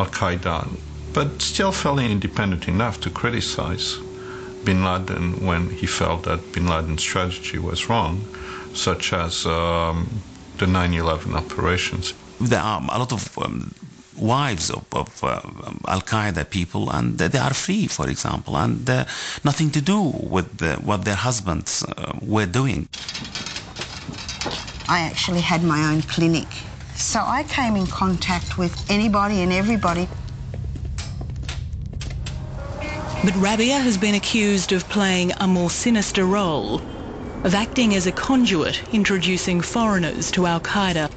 Al-Qaeda, but still fairly independent enough to criticize bin Laden when he felt that bin Laden's strategy was wrong, such as the 9/11 operations. There are a lot of wives of Al-Qaeda people, and they are free, for example, and nothing to do with what their husbands were doing. I actually had my own clinic, so I came in contact with anybody and everybody. But Rabia has been accused of playing a more sinister role, of acting as a conduit, introducing foreigners to Al-Qaeda,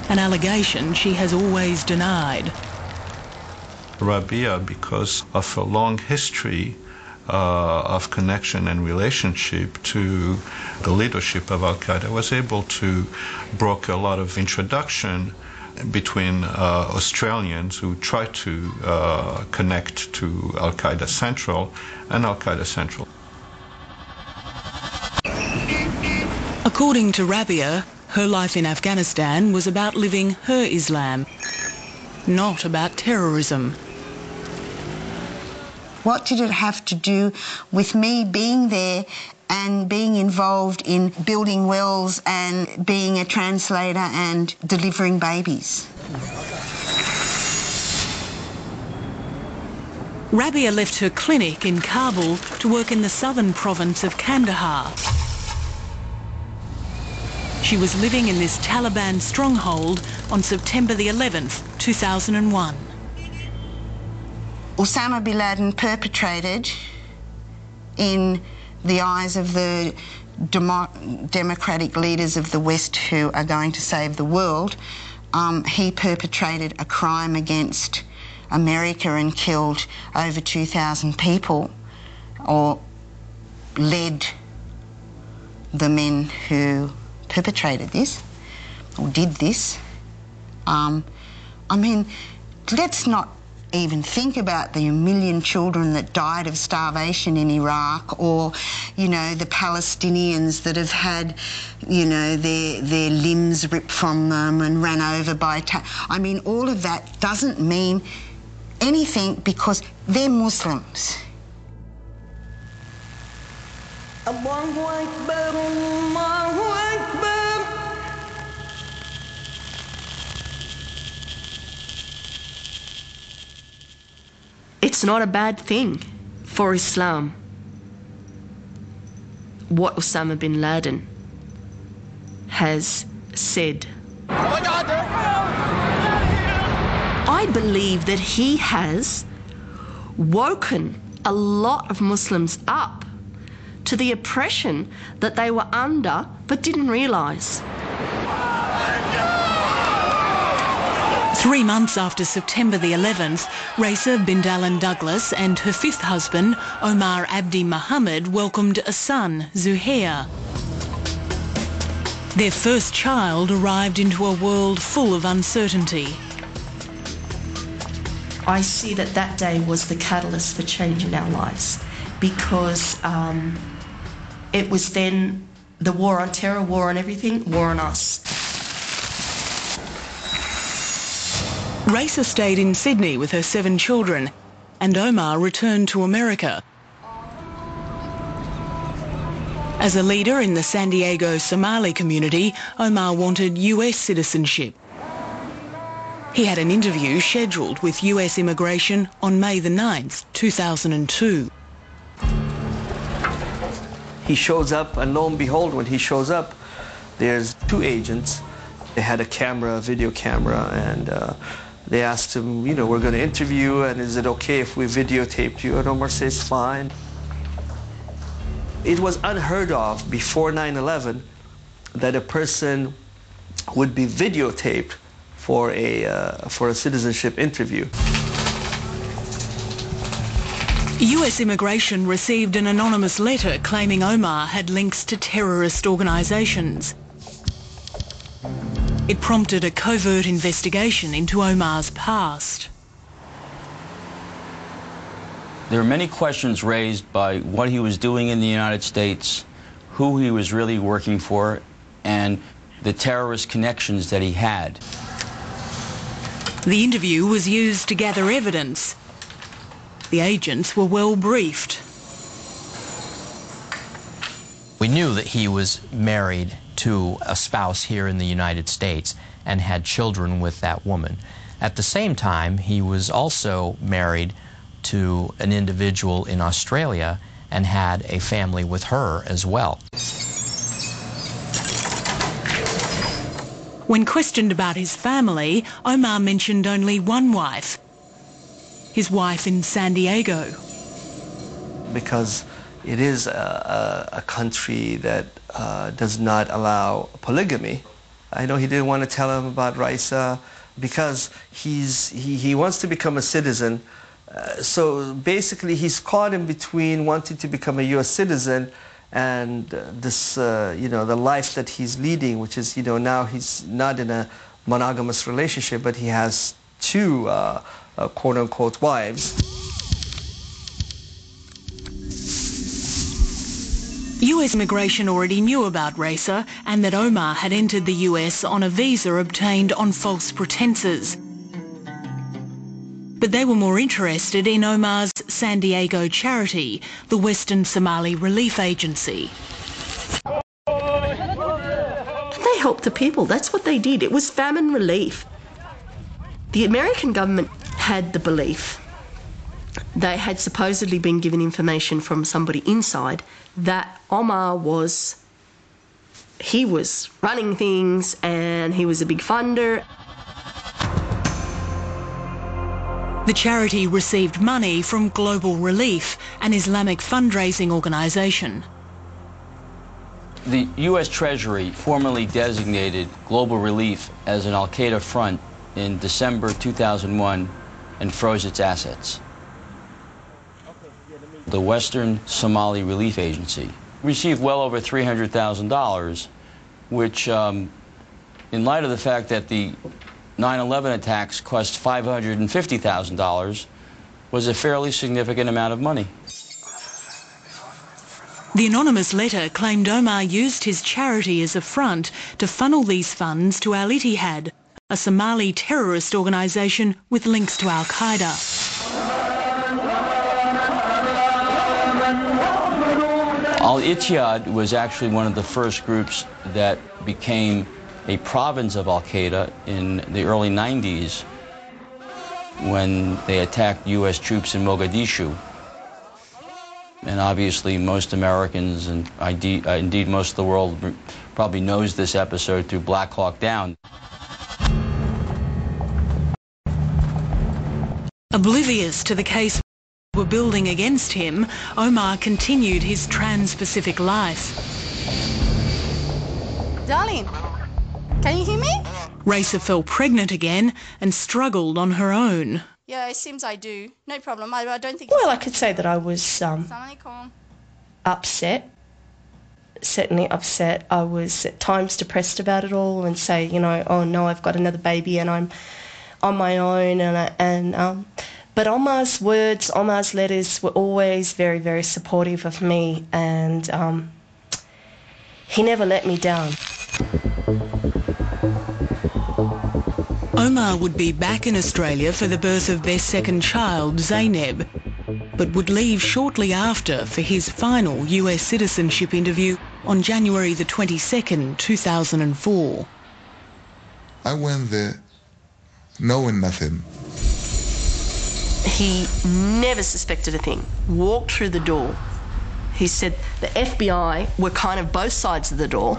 an allegation she has always denied. Rabia, because of a long history of connection and relationship to the leadership of Al-Qaeda, was able to broker a lot of introduction between Australians who tried to connect to Al-Qaeda Central and Al-Qaeda Central. According to Rabia, her life in Afghanistan was about living her Islam, not about terrorism. What did it have to do with me being there and being involved in building wells and being a translator and delivering babies? Rabia left her clinic in Kabul to work in the southern province of Kandahar. She was living in this Taliban stronghold on September the 11th, 2001. Osama bin Laden perpetrated, in the eyes of the democratic leaders of the West who are going to save the world, he perpetrated a crime against America and killed over 2,000 people, or led the men who perpetrated this, or did this. I mean, let's not even think about the million children that died of starvation in Iraq, or, you know, the Palestinians that have had, you know, their limbs ripped from them and ran over by... I mean, all of that doesn't mean anything because they're Muslims. Allahu Akbar, Allahu Akbar. It's not a bad thing for Islam what Osama bin Laden has said. I believe that he has woken a lot of Muslims up to the oppression that they were under but didn't realise. 3 months after September the 11th, Raisa bint Alan Douglas and her fifth husband, Omar Abdi Muhammad, welcomed a son, Zuhair. Their first child arrived into a world full of uncertainty. I see that that day was the catalyst for change in our lives, because it was then the war on terror, war on everything, war on us. Raisa stayed in Sydney with her 7 children, and Omar returned to America. As a leader in the San Diego Somali community, Omar wanted US citizenship. He had an interview scheduled with US immigration on May the 9th, 2002. He shows up, and lo and behold, when he shows up, there's 2 agents. They had a camera, a video camera, and they asked him, you know, we're going to interview you, and is it okay if we videotaped you? And Omar says, fine. It was unheard of before 9/11 that a person would be videotaped for a citizenship interview. US immigration received an anonymous letter claiming Omar had links to terrorist organisations. It prompted a covert investigation into Omar's past. There are many questions raised by what he was doing in the United States, who he was really working for, and the terrorist connections that he had. The interview was used to gather evidence. The agents were well briefed. We knew that he was married to a spouse here in the United States and had children with that woman. At the same time, he was also married to an individual in Australia and had a family with her as well. When questioned about his family, Omar mentioned only one wife, his wife in San Diego. Because it is a country that does not allow polygamy. I know he didn't want to tell him about Raisa because he wants to become a citizen. So basically he's caught in between wanting to become a U.S. citizen and this, the life that he's leading, which is, now he's not in a monogamous relationship, but he has two, quote-unquote, wives. US immigration already knew about Raisa and that Omar had entered the US on a visa obtained on false pretenses. But they were more interested in Omar's San Diego charity, the Western Somali Relief Agency. They helped the people. That's what they did. It was famine relief. The American government had the belief, they had supposedly been given information from somebody inside, that Omar was running things and he was a big funder. The charity received money from Global Relief, an Islamic fundraising organisation. The U.S. Treasury formally designated Global Relief as an al-Qaeda front in December 2001 and froze its assets. The Western Somali Relief Agency received well over $300,000, which, in light of the fact that the 9/11 attacks cost $550,000, was a fairly significant amount of money. The anonymous letter claimed Omar used his charity as a front to funnel these funds to Al-Ittihad, a Somali terrorist organisation with links to Al-Qaeda. Al-Ittihad was actually one of the first groups that became a province of Al-Qaeda in the early 90s when they attacked U.S. troops in Mogadishu. And obviously most Americans and indeed most of the world probably knows this episode through Black Hawk Down. Oblivious to the case were building against him, Omar continued his trans-Pacific life. Darling, can you hear me? Raisa fell pregnant again and struggled on her own. Yeah, it seems I do. No problem. I don't think... Well, I could say that I was upset. Certainly upset. I was at times depressed about it all and say, oh no, I've got another baby and I'm on my own. But Omar's words, Omar's letters were always very, very supportive of me, and he never let me down. Omar would be back in Australia for the birth of their second child, Zainab, but would leave shortly after for his final US citizenship interview on January the 22nd, 2004. I went there knowing nothing. He never suspected a thing. Walked through the door. He said the FBI were kind of both sides of the door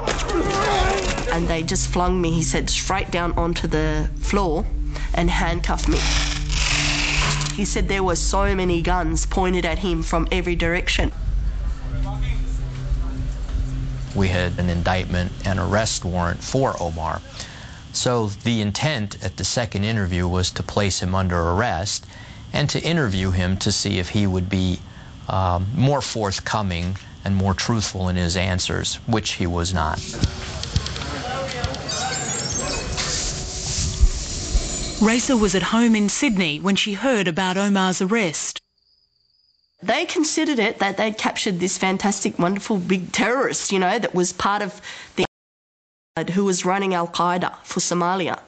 and they just flung me, he said, straight down onto the floor and handcuffed me. He said there were so many guns pointed at him from every direction. We had an indictment and arrest warrant for Omar. So the intent at the second interview was to place him under arrest and to interview him to see if he would be more forthcoming and more truthful in his answers, which he was not. Raisa was at home in Sydney when she heard about Omar's arrest. They considered it that they'd captured this fantastic, wonderful, big terrorist, that was part of the who was running Al-Qaeda for Somalia.